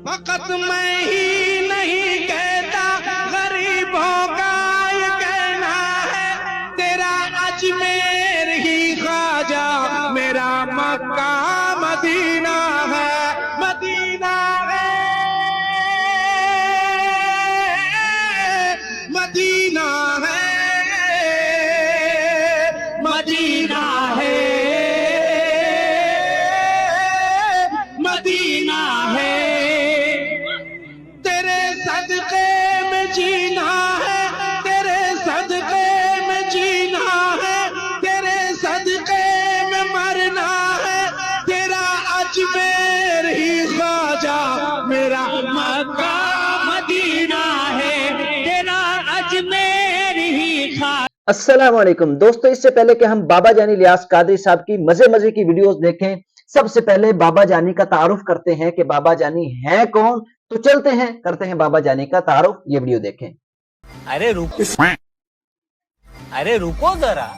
फकत मैं ही नहीं कहता, गरीबों का ये कहना है, तेरा अजमेर ही ख्वाजा, मेरा मक्का मदीना है, मदीना है, मदीना है, मदीना है, मदीना है, तेरे सदके में जीना है, तेरे सदके में जीना है, तेरे सदके में मरना है, तेरा अजमेर ही ख्वाजा, मेरा मक्का मदीना है, तेरा अजमेर ही ख्वाजा। अस्सलाम वालेकुम दोस्तों, इससे पहले कि हम बाबा जानी इलियास कादरी साहब की मजे की वीडियोस देखें, सबसे पहले बाबा जानी का तारुफ करते हैं कि बाबा जानी है कौन। तो चलते हैं, करते हैं बाबा जानी का तारुफ। ये वीडियो देखें। अरे रुको जरा,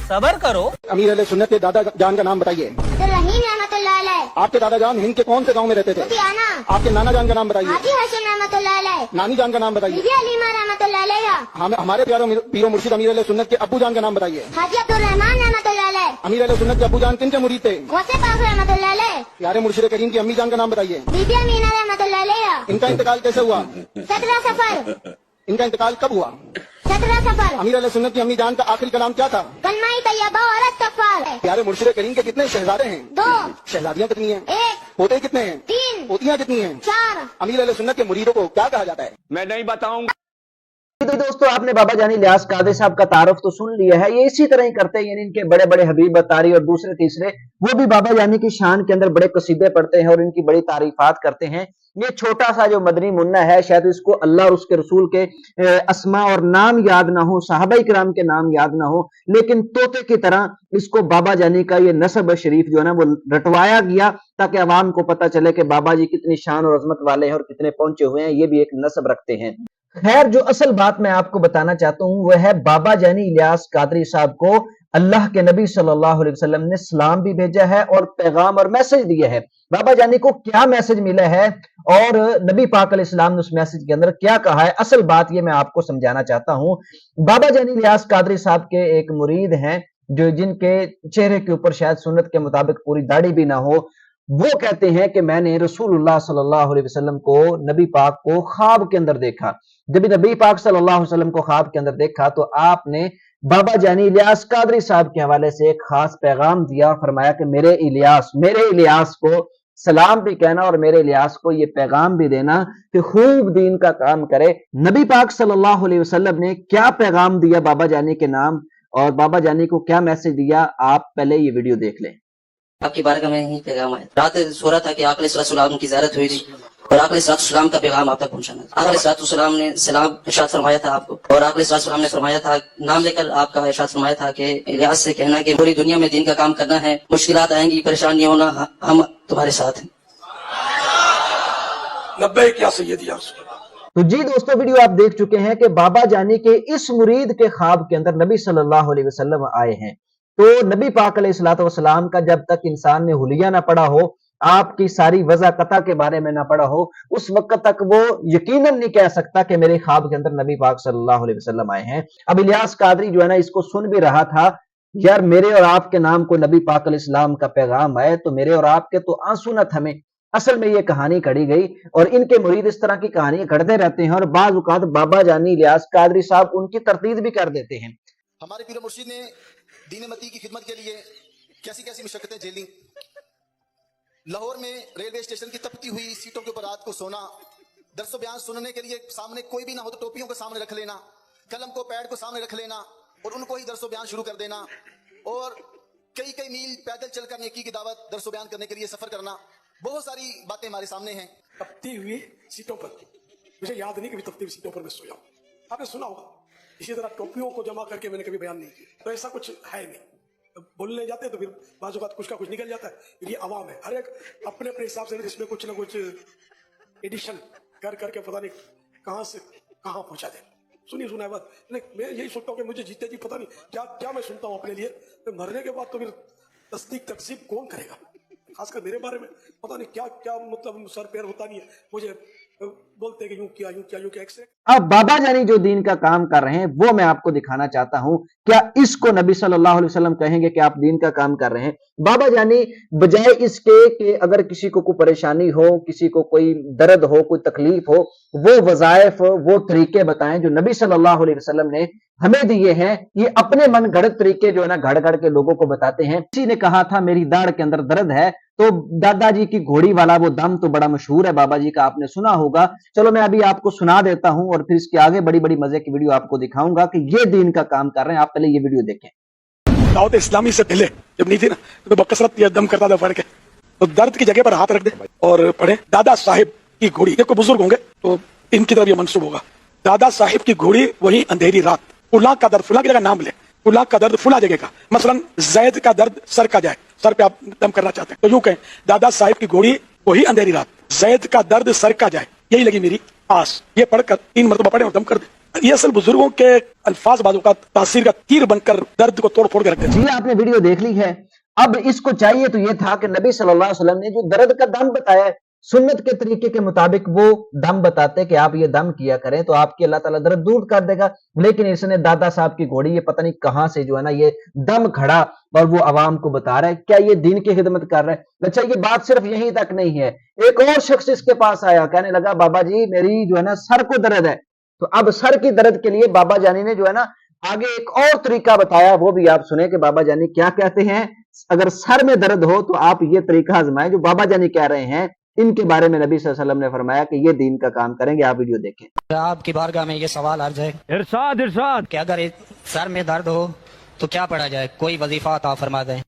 सबर करो। अमीर अहले सुन्नत के दादा जान का नाम बताइए। रहीम रहमतुल्लाह अलैह। आपके दादा जान हिंद के कौन से गांव में रहते थे? लुधियाना। आपके नाना जान का नाम बताइए। हाजी हसन रहमतुल्लाह अलैह। नानी जान का नाम बताइए। बीबी हलीमा रहमतुल्लाह अलैहा। हमारे प्यारे पीरो मुर्शिद अमीर अहले सुन्नत के अब्बू जान का नाम बताइए। हाजी अब्दुल रहमान रहमतुल्लाह अलैह। अमीर अहले सुन्नत के अब्बू जान किन के मुरीद थे? गौसे पाक रहमतुल्लाह अलैह। प्यारे मुर्शिद करीम की अम्मी जान का नाम बताइए। बीबी अमीना रहमतुल्लाह अलैहा। इनका इंतकाल कैसे हुआ? 17 सफर। इनका इंतकाल कब हुआ? 17 सफर। अमीर अहले सुन्नत की अम्मी जान का आखिरी कलाम क्या था? कलमा-ए तैयबा और इस्तगफार। प्यारे मुर्शिद करीम के कितने शहजादे हैं? 2। शहजादियां कितनी हैं? 1। पोते कितने हैं? 3। पोतियां कितनी हैं? 4। अमीर अहले सुन्नत के मुरीदों को क्या कहा जाता है? मैं नहीं बताऊंगा। तो दोस्तों, आपने बाबा जानी इलियास कादरी साहब का तारुफ तो सुन लिया है। ये इसी तरह ही करते हैं, यानी इनके बड़े बड़े हबीब बतारी और दूसरे तीसरे वो भी बाबा जानी की शान के अंदर बड़े कसीदे पढ़ते हैं और इनकी बड़ी तारीफात करते हैं। ये छोटा सा जो मदनी मुन्ना है, शायद इसको अल्लाह और उसके रसूल के अस्मा और नाम याद ना हो, सहाबा किराम के नाम याद ना हो, लेकिन तोते की तरह इसको बाबा जानी का ये नस्ब शरीफ जो है ना वो रटवाया गया, ताकि अवाम को पता चले कि बाबा जी कितनी शान और अजमत वाले हैं और कितने पहुंचे हुए हैं। ये भी एक नस्ब रखते हैं। खैर, जो असल बात मैं आपको बताना चाहता हूं वह है बाबा जानी इलियास कादरी साहब को अल्लाह के नबी सल्लल्लाहु अलैहि वसल्लम ने सलाम भी भेजा है और पैगाम और मैसेज दिया है। बाबा जानी को क्या मैसेज मिला है और नबी पाक अलैहिस्सलाम ने उस मैसेज के अंदर क्या कहा है, असल बात ये मैं आपको समझाना चाहता हूं। बाबा जानी इलियास कादरी साहब के एक मुरीद हैं जो जिनके चेहरे के ऊपर शायद सुन्नत के मुताबिक पूरी दाढ़ी भी ना हो। वो कहते हैं कि मैंने रसूलुल्लाह सल्लल्लाहु अलैहि वसल्लम को, नबी पाक को ख्वाब के अंदर देखा। जब नबी पाक सल्लल्लाहु अलैहि वसल्लम को ख्वाब के अंदर देखा तो आपने बाबा जानी इलियास कादरी साहब के हवाले से एक खास पैगाम दिया, फरमाया कि मेरे इलियास को सलाम भी कहना और मेरे इलियास को ये पैगाम भी देना कि खूब दीन का काम करे। नबी पाक सल्लल्लाहु अलैहि वसल्लम ने क्या पैगाम दिया बाबा जानी के नाम और बाबा जानी को क्या मैसेज दिया, आप पहले ये वीडियो देख लें। आपकी बारगाह में ही पैगाम आया। रात सो रहा था कि आक़ा अलैहिस्सलाम की ज़ियारत हुई थी और आक़ा अलैहिस्सलाम का पैगाम आप तक पहुंचाना था। आक़ा अलैहिस्सलाम ने सलाम इरशाद फरमाया था आपको और आक़ा अलैहिस्सलाम ने फरमाया था, नाम लेकर आपका इरशाद फरमाया था कि इलियास से कहना कि पूरी दुनिया में दीन का काम करना है, मुश्किलात आएंगी, परेशान नहीं होना, हम तुम्हारे साथ हैं। लब्बैक या सय्यदी या रसूल अल्लाह। तो जी दोस्तों, वीडियो आप देख चुके हैं कि बाबा जानी के इस मुरीद के ख्वाब के अंदर नबी सल्लल्लाहु अलैहि वसल्लम आए हैं। तो नबी पाक अलैहिस्सलाम का जब तक इंसान ने हुलिया ना पढ़ा हो, आपकी सारी वजह कता के बारे में ना पढ़ा हो, उस वक्त तक वो यकीनन नहीं कह सकता कि मेरे ख्वाब के अंदर नबी पाक सल्लल्लाहु अलैहि वसल्लम आए हैं। अब इलियास कादरी जो है ना इसको सुन भी रहा था, यार मेरे और आपके नाम को नबी पाक अलैहिस्सलाम का पैगाम आए तो मेरे और आपके तो आंसू न थमे। असल में ये कहानी कढ़ी गई और इनके मुरीद इस तरह की कहानियां घड़ते रहते हैं और बाज औकात बाबा जानी इलियास कादरी साहब उनकी तरतीब भी कर देते हैं। हमारे पीर मुर्शिद ने दीन मती की खिदमत के लिए कैसी कैसी मुशक्कतें झेली। लाहौर में रेलवे स्टेशन की तपती हुई सीटों के ऊपर रात को सोना, दरसो बयान सुनने के लिए सामने कोई भी ना हो तो टोपियों को सामने रख लेना, कलम को पैड को सामने रख लेना और उनको ही दरसो बयान शुरू कर देना और कई कई मील पैदल चलकर नेकी की दावत दरसो बयान करने के लिए सफर करना। बहुत सारी बातें हमारे सामने हैं। तपती हुई सीटों पर, मुझे याद नहीं कभी तपती हुई सीटों पर मैं सोया हूं, आपने सुना होगा। इसी तरह टोपियों को जमा करके मैंने कभी बयान नहीं किया, तो ऐसा कुछ है नहीं। बोलने जाते तो फिर बाजू बात कुछ का कुछ निकल जाता है। फिर ये आवाम है, हर एक अपने अपने हिसाब से इसमें कुछ ना कुछ एडिशन कर करके पता नहीं कहां से कहां पहुंचा दे। सुनी सुना है बात, मैं यही सोचता हूँ कि मुझे जीते जी पता नहीं क्या क्या मैं सुनता हूँ अपने लिए, तो मरने के बाद तो फिर तस्दीक तकसीब कौन करेगा। खासकर मेरे बारे में पता नहीं क्या क्या मतलब सर पैर होता नहीं है, मुझे बोलते हैं कि यूं किया यूं किया यूं किया। एक्सरे अब बाबा जानी जो दीन का काम कर रहे हैं वो मैं आपको दिखाना चाहता हूं। क्या इसको नबी सल्लल्लाहु अलैहि वसल्लम कहेंगे कि आप दीन का काम कर रहे हैं? बाबा जानी बजाय इसके कि अगर किसी को कोई परेशानी हो, किसी को कोई दर्द हो, कोई तकलीफ हो, वो वज़ाइफ, वो तरीके बताएं जो नबी सल्लल्लाहु अलैहि वसल्लम ने हमें दिए हैं। ये अपने मन गढ़ंत तरीके जो है ना घड़ घड़ के लोगों को बताते हैं। किसी ने कहा था मेरी दाढ़ के अंदर दर्द है, तो दादाजी की घोड़ी वाला वो दम तो बड़ा मशहूर है बाबा जी का, आपने सुना होगा। चलो मैं अभी आपको सुना देता हूं और फिर इसके आगे बड़ी बड़ी मजे की वीडियो आपको दिखाऊंगा कि ये दीन का काम कर रहे हैं। आप पहले ये वीडियो देखें। दावत इस्लामी से पहले जब नहीं थी ना, तो बकसरत ये दम करता था फड़ के, तो दर्द की जगह पर हाथ रख दे और पढ़े दादा साहिब की घोड़ी। देखो बुजुर्ग होंगे तो इनकी तरफ ये मंसूब होगा। दादा साहिब की घोड़ी वही अंधेरी रात। फुला का दर्द, फुला की जगह नाम ले, फुला का दर्द फुला जगह का, मसलन जैद का दर्द सर का जाए, सर पे आप दम करना चाहते हैं तो यूं कहें दादा साहिब की घोड़ी वही अंधेरी रात, जैद का दर्द सर का जाए, यही लगी मेरी आस। ये पढ़कर 3 मरतबा पढ़े और दम कर दे। ये असल बुजुर्गों के अल्फाज बाजू का तासीर का तीर बनकर दर्द को तोड़ फोड़ के रख देते। जी आपने वीडियो देख ली है। अब इसको चाहिए तो ये था कि नबी सल्लल्लाहु अलैहि वसल्लम ने जो दर्द का दम बताया है, सुन्नत के तरीके के मुताबिक वो दम बताते कि आप ये दम किया करें तो आपकी अल्लाह ताला दर्द दूर कर देगा। लेकिन इसने दादा साहब की घोड़ी ये पता नहीं कहां से जो है ना ये दम खड़ा और वो आवाम को बता रहा है। क्या ये दीन की खिदमत कर रहा है? अच्छा ये बात सिर्फ यहीं तक नहीं है, एक और शख्स इसके पास आया, कहने लगा बाबा जी मेरी जो है ना सर को दर्द है। तो अब सर की दर्द के लिए बाबा जानी ने जो है ना आगे एक और तरीका बताया, वो भी आप सुने कि बाबा जानी क्या कहते हैं। अगर सर में दर्द हो तो आप ये तरीका आजमाएं जो बाबा जानी कह रहे हैं। इनके बारे में नबी सल्लल्लाहु अलैहि वसल्लम ने फरमाया कि ये दीन का काम करेंगे। आप वीडियो देखें। आपकी बारगाह में ये सवाल अर्ज है इरशाद इरशाद कि अगर सर में दर्द हो तो क्या पढ़ा जाए? कोई वजीफा अता फरमा दें।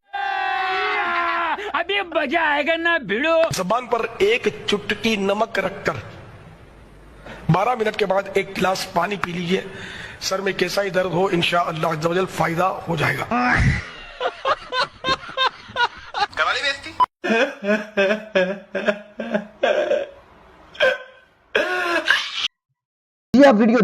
अभी मजा आएगा ना भिड़ो। जबान पर एक चुटकी नमक रखकर 12 मिनट के बाद 1 गिलास पानी पी लीजिए। सर में कैसा ही दर्द हो इंशाअल्लाह अज़्ज़ वजल फायदा हो जाएगा। करवाली बेइज्जती। जी आप वीडियो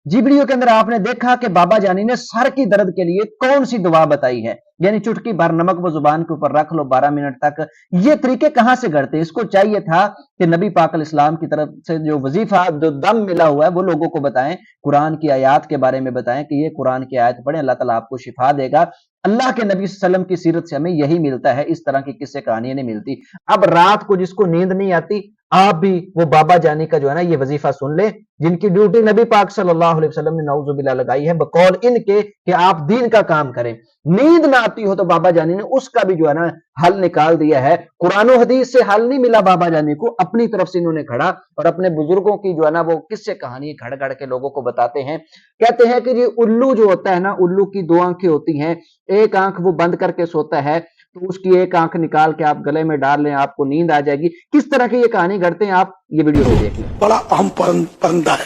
जी वीडियो के अंदर आपने देखा कि बाबा जानी ने सर की दर्द के लिए कौन सी दुआ बताई है, यानी चुटकी भर नमक वो जुबान के ऊपर रख लो 12 मिनट तक। ये तरीके कहां से घड़ते? इसको चाहिए था कि नबी पाक इस्लाम की तरफ से जो वजीफा जो दम मिला हुआ है वो लोगों को बताएं, कुरान की आयत के बारे में बताएं कि ये कुरान की आयत पढ़ें, अल्लाह ताला आपको शिफा देगा। अल्लाह के नबी सल्लल्लाहु अलैहि वसल्लम की सीरत से हमें यही मिलता है, इस तरह की किस्से कहानियां नहीं मिलती। अब रात को जिसको नींद नहीं आती, आप भी वो बाबा जानी का जो है ना ये वजीफा सुन ले, जिनकी ड्यूटी नबी पाक सल्लल्लाहु अलैहि वसल्लम ने नाउजुबिल्लाह लगाई है बकौल इनके कि आप दीन का काम करें। नींद ना आती हो तो बाबा जानी ने उसका भी जो है ना हल निकाल दिया है। कुरान और हदीस से हल नहीं मिला बाबा जानी को, अपनी तरफ से इन्होंने घड़ा और अपने बुजुर्गों की जो है ना वो किस्से कहानी घड़ घड़ के लोगों को बताते हैं। कहते हैं कि ये उल्लू जो होता है ना, उल्लू की 2 आंखें होती हैं, एक आंख वो बंद करके सोता है तो उसकी एक आंख निकाल के आप गले में डाल लें, आपको नींद आ जाएगी। किस तरह की ये कहानी घड़ते हैं आप ये वीडियो में देखिए। बड़ा अहम परिंदा है,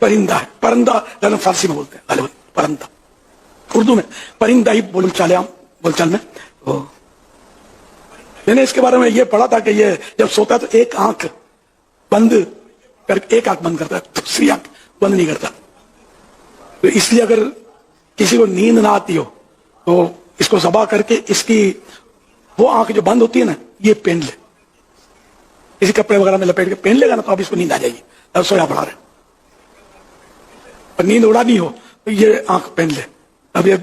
परिंदा है, परिंदा फारसी में बोलते हैं परिंदा, उर्दू में परिंदा ही बोलचाल में। तो मैंने इसके बारे में ये पढ़ा था कि ये जब सोता है तो एक आंख बंद करता है, दूसरी आंख बंद नहीं करता। तो इसलिए अगर किसी को नींद ना आती हो तो इसको ज़बा करके इसकी वो आंख जो बंद होती है ना ये पहन ले, इसी कपड़े वगैरह में लपेट के पहन लेगा ना तो अब इसको नींद आ जाएगी। अब सोया पड़ा रहे पर नींद उड़ानी हो तो ये आंख पहन ले, अब ये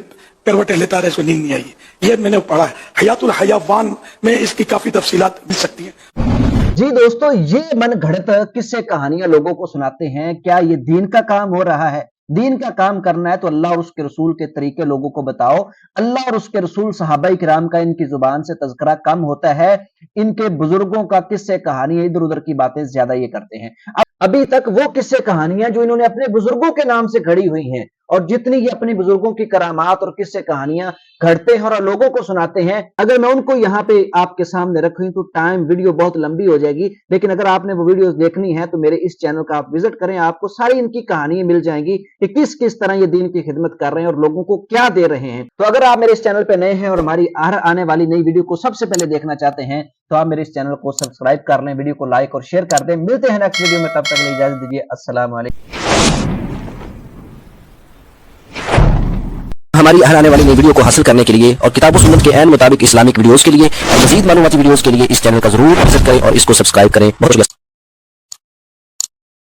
करवटें लेता रहे, इसको नींद नहीं आएगी। ये मैंने पढ़ा है, हयातुल हयावान में इसकी काफी तफसीलात मिल सकती हैं। जी दोस्तों, ये मन घड़त किस्से कहानियां लोगों को सुनाते हैं। क्या ये दीन का काम हो रहा है? दीन का काम करना है तो अल्लाह और उसके रसूल के तरीके लोगों को बताओ। अल्लाह और उसके रसूल सहाबा किराम का इनकी जुबान से तज़किरा कम होता है, इनके बुजुर्गों का किस्से कहानियां इधर उधर की बातें ज्यादा ये करते हैं। अभी तक वो किस्से कहानियां जो इन्होंने अपने बुजुर्गों के नाम से घड़ी हुई हैं और जितनी ये अपने बुजुर्गों की करामात और किस्से कहानियां घड़ते हैं और लोगों को सुनाते हैं, अगर मैं उनको यहाँ पे आपके सामने रखूं तो टाइम वीडियो बहुत लंबी हो जाएगी। लेकिन अगर आपने वो वीडियोस देखनी है तो मेरे इस चैनल का आप विजिट करें, आपको सारी इनकी कहानियां मिल जाएंगी कि किस किस तरह ये दीन की खिदमत कर रहे हैं और लोगों को क्या दे रहे हैं। तो अगर आप मेरे इस चैनल पे नए हैं और हमारी हर आने वाली नई वीडियो को सबसे पहले देखना चाहते हैं तो आप मेरे इस चैनल को सब्सक्राइब कर लें, वीडियो को लाइक और शेयर कर दें। मिलते हैं नेक्स्ट वीडियो में, तब तक के लिए इजाजत दीजिए। अस्सलाम वालेकुम। ہماری ہر آنے والی نئی ویڈیو کو حاصل کرنے کے لیے اور کتاب و سنت کے عین مطابق اسلامک ویڈیوز کے لیے اور مزید معلوماتی ویڈیوز کے لیے اس چینل کا ضرور وزٹ کریں اور اس کو سبسکرائب کریں. بہت شکریہ.